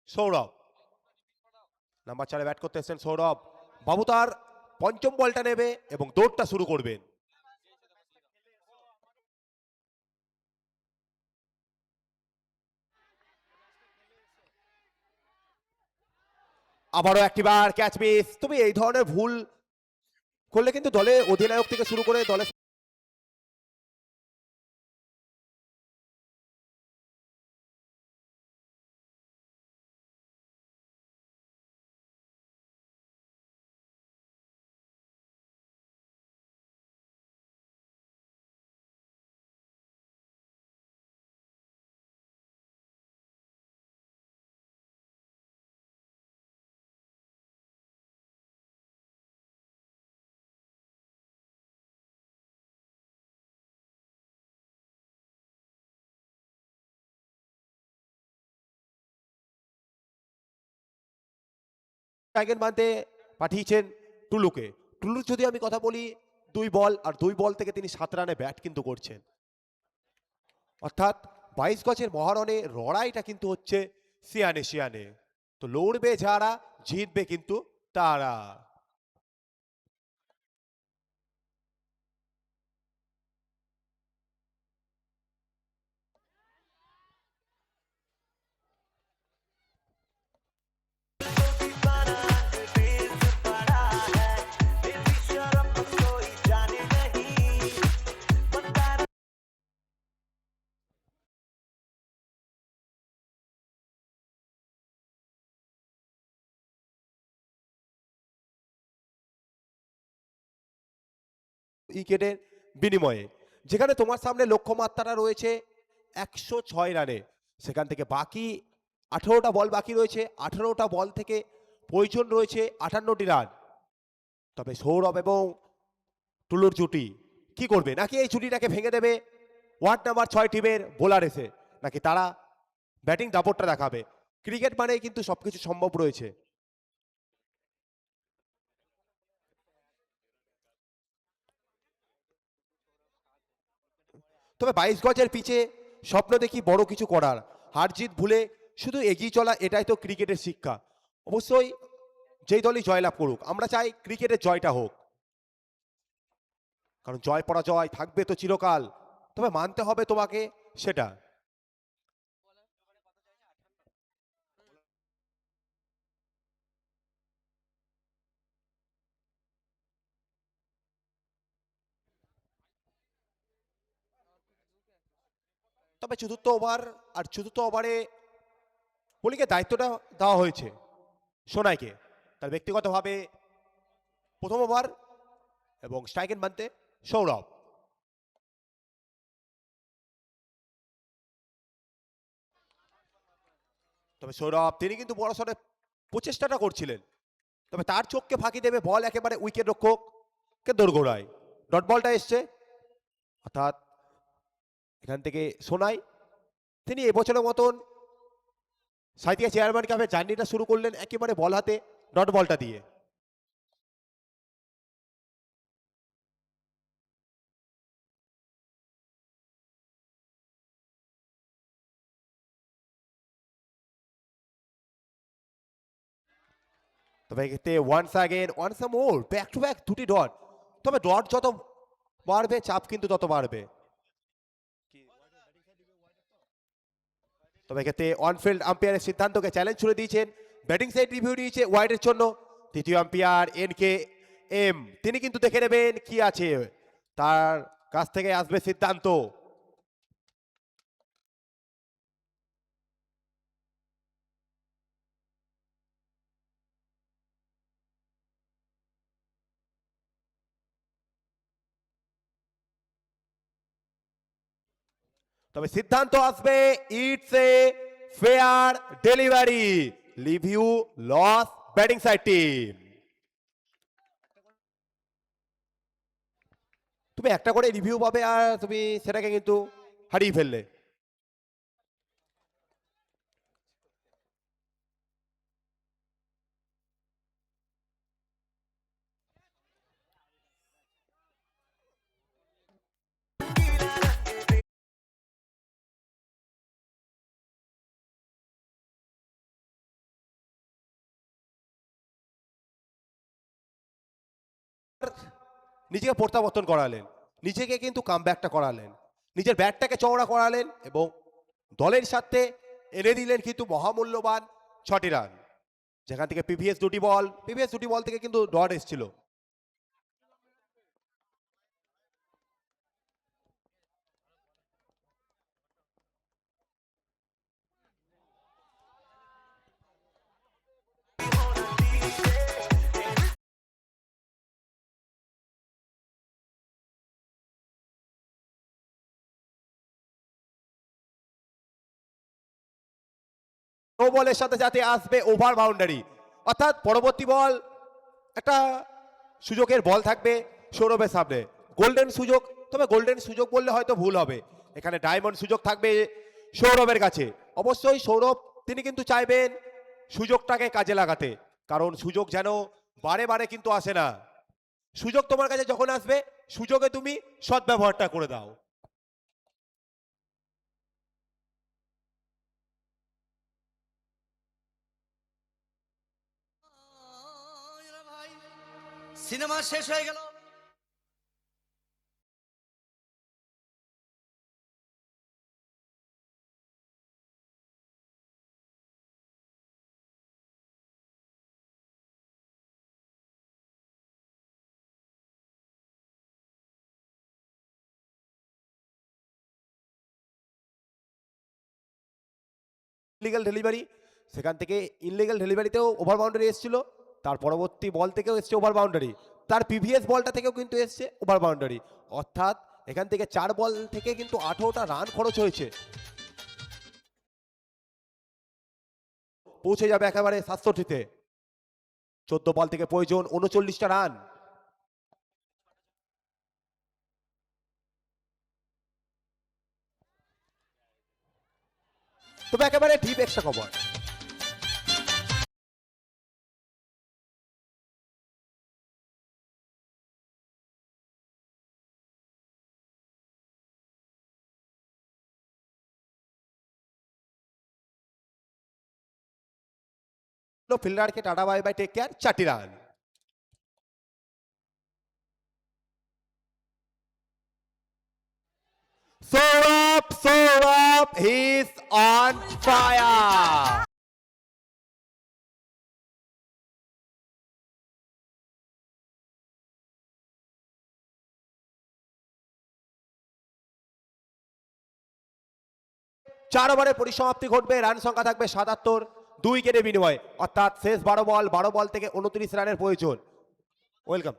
সৌরভ। নাম্বার 4-এ ব্যাট করতে এসছেন সৌরভ। বাবু তার পঞ্চম বলটা নেবে এবং দৌড়টা শুরু করবেন। আবারও একটিবার ক্যাচ মিস। তুমি এই ধরনের ভুল করলে কিন্তু দলে অধিনায়ক থেকে শুরু করে দলে টাইগার মানতে পাঠিয়েছেন টুলুকে। টুলুর যদি আমি কথা বলি, 2 বল আর 2 বল থেকে তিনি 7 রানে ব্যাট কিন্তু করছেন। অর্থাৎ 22 গজের মহারণে লড়াইটা কিন্তু হচ্ছে সিয়ানে সিয়ানে। তো লড়বে যারা, জিতবে কিন্তু তারা। উইকেটের বিনিময়ে, যেখানে তোমার সামনে লক্ষ্যমাত্রাটা রয়েছে 106 রানে, সেখান থেকে বাকি 18টা বল বাকি রয়েছে। 18টা বল থেকে প্রয়োজন রয়েছে 58টি রান। তবে সৌরভ এবং টুলুর জুটি কি করবে? নাকি এই জুটিটাকে ভেঙে দেবে ওয়ার্ড নাম্বার 6 টিমের বোলার এসে, নাকি তারা ব্যাটিং দাপটটা দেখাবে? ক্রিকেট মানেই কিন্তু সবকিছু সম্ভব রয়েছে। তবে 22 গজের পিচে স্বপ্ন দেখি বড় কিছু করার, হার জিত ভুলে শুধু এগিয়ে চলা, এটাই তো ক্রিকেটের শিক্ষা। অবশ্যই যেই দলই জয়লাভ করুক, আমরা চাই ক্রিকেটের জয়টা হোক, কারণ জয় পরাজয় থাকবে তো চিরকাল। তবে মানতে হবে তোমাকে সেটা। তবে চতুর্থ ওভার আর চতুর্থ ওভারে বোলিংয়ের দায়িত্বটা দেওয়া হয়েছে সোনাইকে, তার ব্যক্তিগতভাবে প্রথম ওভার এবং স্ট্রাইকের মানতে সৌরভ। তবে সৌরভ তিনি কিন্তু বড়সড় প্রচেষ্টাটা করছিলেন, তবে তার চোখকে ফাঁকি দেবে বল একেবারে উইকেট রক্ষককে দোরগোড়ায়। ডট বলটা এসছে, অর্থাৎ এখান থেকে সোনাই তিনি এবছরের মতন সাঁইথিয়া চেয়ারম্যান কাপের জার্নিটা শুরু করলেন একেবারে বল হাতে ডট বলটা দিয়ে। তবে এক্ষেত্রে once more back to back দুটি ডট, তবে ডট যত বাড়বে চাপ কিন্তু তত বাড়বে। তবে এক্ষেত্রে অনফিল্ড আম্পায়ারের সিদ্ধান্তকে চ্যালেঞ্জ ছুড়ে দিয়েছেন, ব্যাটিং সাইড রিভিউ নিয়েছে ওয়াইডের জন্য। তৃতীয় আম্পায়ার NKM তিনি কিন্তু দেখে নেবেন কি আছে, তার কাছ থেকে আসবে সিদ্ধান্ত। তবে সিদ্ধান্ত আসবে it's a fair delivery, review loss batting side team. তুমি একটা করে রিভিউ পাবে আর তুমি সেটাকে কিন্তু হারিয়ে ফেললে। নিজেকে প্রত্যাবর্তন করালেন, নিজেকে কিন্তু কামব্যাকটা করালেন, নিজের ব্যাটটাকে চওড়া করালেন এবং দলের সাথে এনে দিলেন কিন্তু মহামূল্যবান 6টি রান, যেখান থেকে প্রিভিয়াস দুটি বল থেকে কিন্তু ডট এসেছিল। নো বলের সাথে যাতে আসবে ওভার বাউন্ডারি, অর্থাৎ পরবর্তী বল একটা সুযোগের বল থাকবে সৌরভের সামনে, গোল্ডেন সুযোগ। তবে গোল্ডেন সুযোগ বললে হয়তো ভুল হবে, এখানে ডায়মন্ড সুযোগ থাকবে সৌরভের কাছে। অবশ্যই সৌরভ তিনি কিন্তু চাইবেন সুযোগটাকে কাজে লাগাতে, কারণ সুযোগ যেন বারে বারে কিন্তু আসে না। সুযোগ তোমার কাছে যখন আসবে সুযোগে তুমি সদ্ব্যবহারটা করে দাও। ভাই সিনেমা শেষ হয়ে গেল। ইলিগাল ডেলিভারি, সেখান থেকে ইনলিগাল ডেলিভারিতেও ওভার বাউন্ডারি এসেছিল, তার পরবর্তী বল থেকেও এসছে ওভার বাউন্ডারি, তার প্রিভিয়াস বলটা থেকেও কিন্তু এসছে ওভার বাউন্ডারি, অর্থাৎ এখান থেকে 4 বল থেকে কিন্তু 18টা রান খরচ হয়েছে, পৌঁছে যাবে একেবারে 67তে। 14 বল থেকে প্রয়োজন 39টা রান। তবে একেবারে ডিপ এক্সট্রা কভার। ফিল্ডারকে tata bye bye, take care, 4টি run. Sourav, he is on fire. 4 ওভারে পরিসমাপ্তি ঘটবে, রান সংখ্যা থাকবে 77, 2 উইকেটের বিনিময়ে, অর্থাৎ শেষ 12 বল থেকে 29 রানের প্রয়োজন। ওয়েলকাম।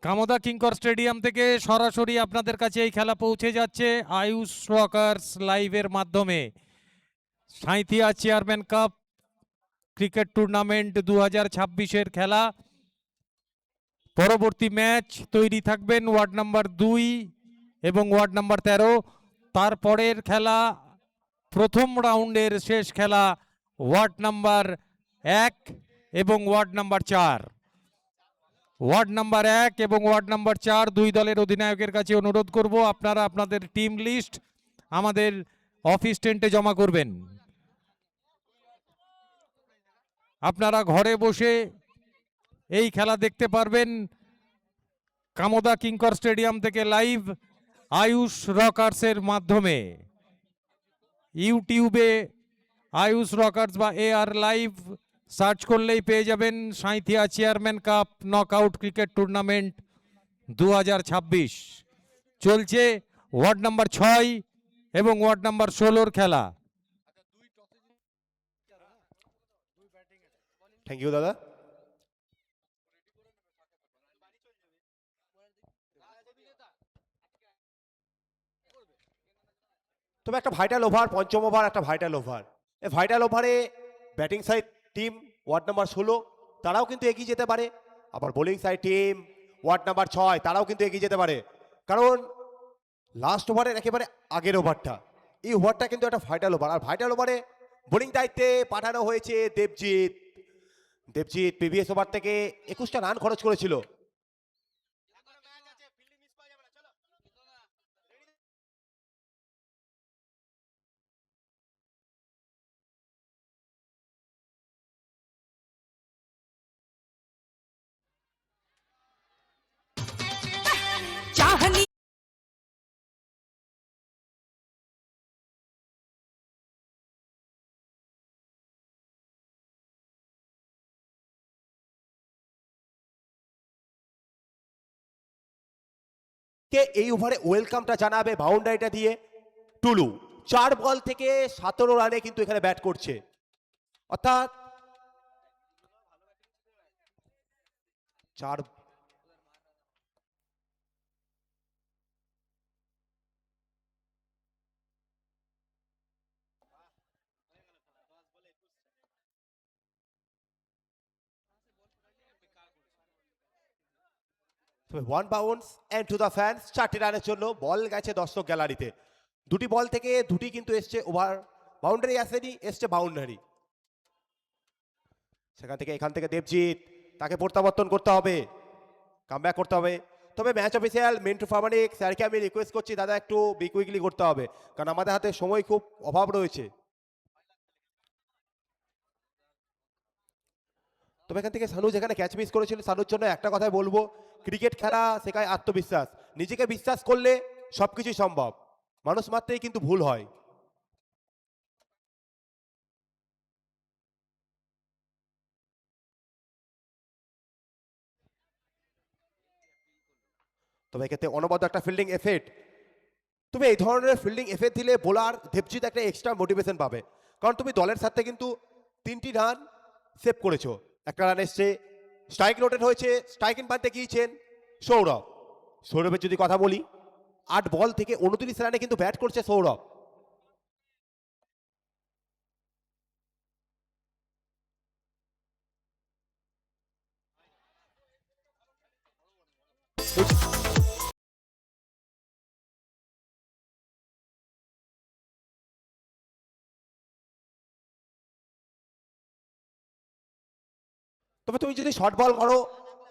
কামোদা কিঙ্কর স্টেডিয়াম থেকে সরাসরি আপনাদের কাছে এই খেলা পৌঁছে যাচ্ছে আয়ুষ রকার্স লাইভের মাধ্যমে। Sainthia chairman cup cricket tournament 2026-এর খেলা। পরবর্তী ম্যাচ তৈরি থাকবেন ওয়ার্ড নাম্বার 2 এবং ওয়ার্ড নাম্বার 13। তারপরের খেলা প্রথম রাউন্ডের শেষ খেলা ওয়ার্ড নাম্বার 1 এবং ওয়ার্ড নাম্বার 4। ওয়ার্ড নাম্বার 1 এবং ওয়ার্ড নাম্বার 4 দুই দলের অধিনায়কের কাছে অনুরোধ করব আপনারা আপনাদের টিম লিস্ট আমাদের অফিস টেন্টে জমা করবেন। আপনারা ঘরে বসে এই খেলা দেখতে পারবেন কামোদা কিঙ্কর স্টেডিয়াম থেকে লাইভ আয়ুষ রকার্সের মাধ্যমে। ইউটিউবে আয়ুষ রকার্স বা AR লাইভ সার্চ করলেই পেয়ে যাবেন Sainthia chairman cup knockout cricket tournament 2026 চলছে। ওয়ার্ড নাম্বার 6 এবং ওয়ার্ড নাম্বার 16-র খেলা। থ্যাংক ইউ দাদা। তবে একটা ভাইটাল ওভার, পঞ্চম ওভার একটা ভাইটাল ওভার। এই ভাইটাল ওভারে batting side team ward number 16 তারাও কিন্তু এগিয়ে যেতে পারে, আবার bowling side team ward number 6 তারাও কিন্তু এগিয়ে যেতে পারে, কারণ লাস্ট ওভারের একেবারে আগের ওভারটা, এই ওভারটা কিন্তু একটা ভাইটাল ওভার। আর ভাইটাল ওভারে বোলিং দায়িত্বে পাঠানো হয়েছে দেবজিৎ। দেবজিৎ প্রিভিয়াস ওভার থেকে 21টা রান খরচ করেছিল। चाहनी কে এই ওভারে ওয়েলকামটা জানাবে বাউন্ডারিটা দিয়ে টুলু। 4 বল থেকে 17 রানে কিন্তু এখানে ব্যাট করছে, অর্থাৎ 4। One bounce and to the fans, 4টি রানের জন্য বল গেছে দর্শক গ্যালারিতে। দুটি বল থেকে দুটি কিন্তু এসছে ওভার, বাউন্ডারি আসেনি, এসছে বাউন্ডারি। সেখান থেকে এখান থেকে দেবজিৎ, তাকে প্রত্যাবর্তন করতে হবে, কামব্যাক করতে হবে। তবে ম্যাচ অফিসিয়াল মিন্টু প্রামাণিক স্যারকে আমি রিকোয়েস্ট করছি, দাদা একটু কুইকলি করতে হবে, কারণ আমাদের হাতে সময় খুব অভাব রয়েছে। তবে এখান থেকে সানু যেখানে ক্যাচ মিস করেছিল, সানুর জন্য একটা কথাই বলবো, ক্রিকেট খেলা শেখায় আত্মবিশ্বাস। নিজেকে বিশ্বাস করলে সবকিছুই সম্ভব, মানুষ মাত্রেই কিন্তু ভুল হয়। তবে এক্ষেত্রে অনবদ্য একটা ফিল্ডিং এফেক্ট। তুমি এই ধরনের ফিল্ডিং এফেক্ট দিলে বোলার দেবজিৎ একটা এক্সট্রা মোটিভেশন পাবে, কারণ তুমি দলের সাথে কিন্তু 3টি রান সেভ করেছো। একটা রান এসছে, স্ট্রাইক রোটেট হয়েছে, স্ট্রাইক ইন পানতে গিয়েছেন সৌরভ। সৌরভের যদি কথা বলি, 8 বল থেকে 29 রানে কিন্তু ব্যাট করছে সৌরভ। তবে তুমি যদি শর্ট বল করো,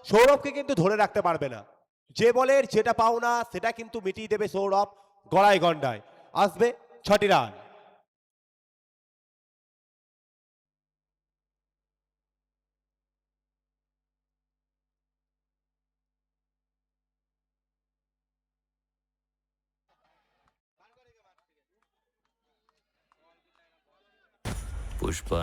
সৌরভকে কিন্তু ধরে রাখতে পারবে না। যে বলের যেটা পাও না সেটা কিন্তু মিটিয়ে দেবে সৌরভ গড়ায় গন্ডায়। আসবে 6টি রান। पुष्पा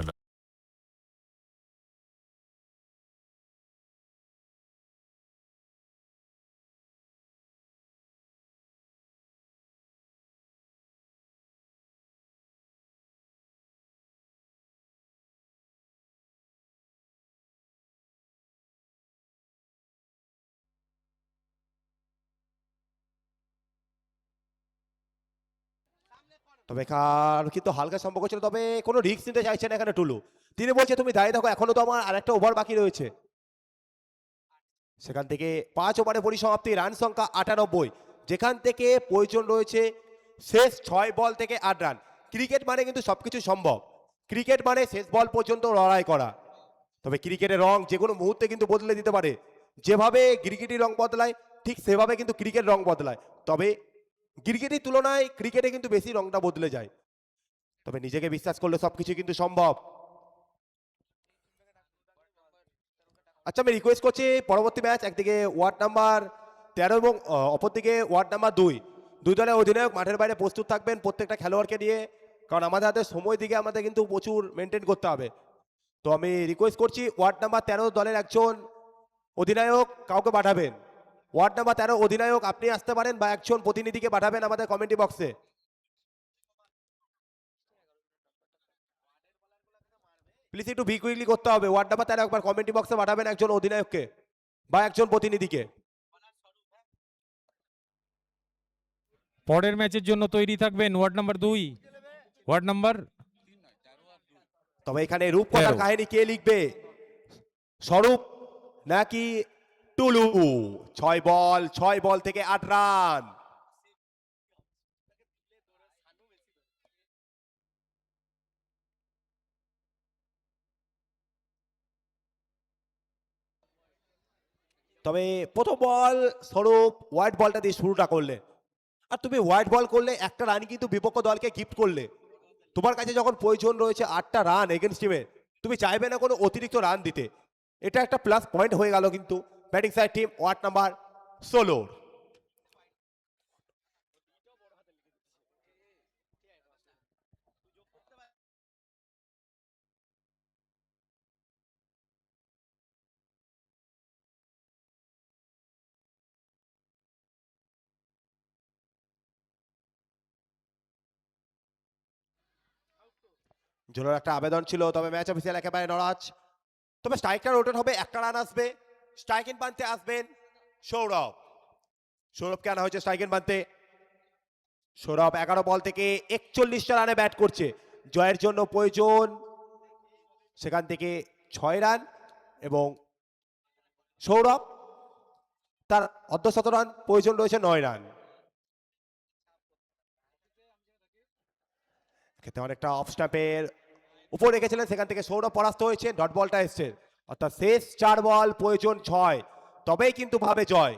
তবে এখান কিন্তু হালকা সম্পর্ক ছিল, তবে কোনো রিস্ক নিতে চাইছে না এখানে টুলু। তিনি বলছে তুমি দাঁড়িয়ে থাকো, এখনো তো আমার আরেকটা ওভার বাকি রয়েছে। সেখান থেকে 5 ওভারে পরিসমাপ্তি, রান সংখ্যা 98, যেখান থেকে প্রয়োজন রয়েছে শেষ 6 বল থেকে 8 রান। ক্রিকেট মানে কিন্তু সবকিছু সম্ভব, ক্রিকেট মানে শেষ বল পর্যন্ত লড়াই করা। তবে ক্রিকেটের রং যে কোনো মুহূর্তে কিন্তু বদলে দিতে পারে, যেভাবে গিরগিটির রং বদলায় ঠিক সেভাবে কিন্তু ক্রিকেট রং বদলায়। তবে গিরগিটির তুলনায় ক্রিকেটে কিন্তু বেশি রংটা বদলে যায়। তবে নিজেকে বিশ্বাস করলে সবকিছু কিন্তু সম্ভব। আচ্ছা, আমি রিকোয়েস্ট করছি পরবর্তী ম্যাচ, একদিকে ওয়ার্ড নাম্বার 13 এবং অপরদিকে ওয়ার্ড নাম্বার 2, দুই দলের অধিনায়ক মাঠের বাইরে প্রস্তুত থাকবেন প্রত্যেকটা খেলোয়াড়কে নিয়ে, কারণ আমাদের হাতে সময় দিকে আমাদের কিন্তু প্রচুর মেনটেন করতে হবে। তো আমি রিকোয়েস্ট করছি ওয়ার্ড নাম্বার 13 দলের একজন অধিনায়ক কাউকে পাঠাবেন। ওয়ার্ড নাম্বার 13 অধিনায়ক আপনি আসতে পারেন বা একজন প্রতিনিধিকে পাঠাবেন আমাদের কমেন্টি বক্সে। প্লিজ একটু কুইকলি করতে হবে। ওয়ার্ড নাম্বার 13 একবার কমেন্টি বক্সে পাঠাবেন একজন অধিনায়ককে বা একজন প্রতিনিধিকে। পরের ম্যাচের জন্য তৈরি থাকবেন ওয়ার্ড নাম্বার 2, ওয়ার্ড নাম্বার তবে এখানে রূপকথার 13 কাহিনী কে লিখবে, স্বরূপ নাকি টুলু? 6 বল থেকে 8 রান। তবে প্রথম বল স্বরূপ হোয়াইট বলটা দিয়ে শুরুটা করলে, আর তুমি হোয়াইট বল করলে একটা রান কিন্তু বিপক্ষ দলকে গিফট করলে। তোমার কাছে যখন প্রয়োজন রয়েছে 8টা রান এগেনস্ট টিমে, তুমি চাইবে না কোনো অতিরিক্ত রান দিতে। এটা একটা প্লাস পয়েন্ট হয়ে গেল কিন্তু batting side team ward number 16। জোরার একটা আবেদন ছিল, তবে ম্যাচ অফিসিয়াল একেবারে নড়াজ। তবে স্ট্রাইকটা রোটেট হবে, একটা রান আসবে। স্ট্রাইক ইন বানতে আসবেন সৌরভ। সৌরভকে আনা হয়েছে স্ট্রাইক ইন বানতে। সৌরভ 11 বল থেকে 41টা রানে ব্যাট করছে। জয়ের জন্য প্রয়োজন সেখান থেকে 6 রান, এবং সৌরভ তার অর্ধশত রান প্রয়োজন রয়েছে 9 রান। খেতে অনেকটা অফ স্ট্যাম্পের উপর রেখেছিলেন, সেখান থেকে সৌরভ পরাস্ত হয়েছে। ডট বলটা এসছে, অর্থাৎ শেষ 4 বল প্রয়োজন 6, তবেই কিন্তু ভাবে জয়।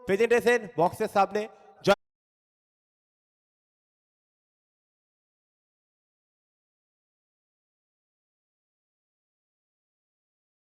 প্রেজেন্টেশন বক্সের সামনে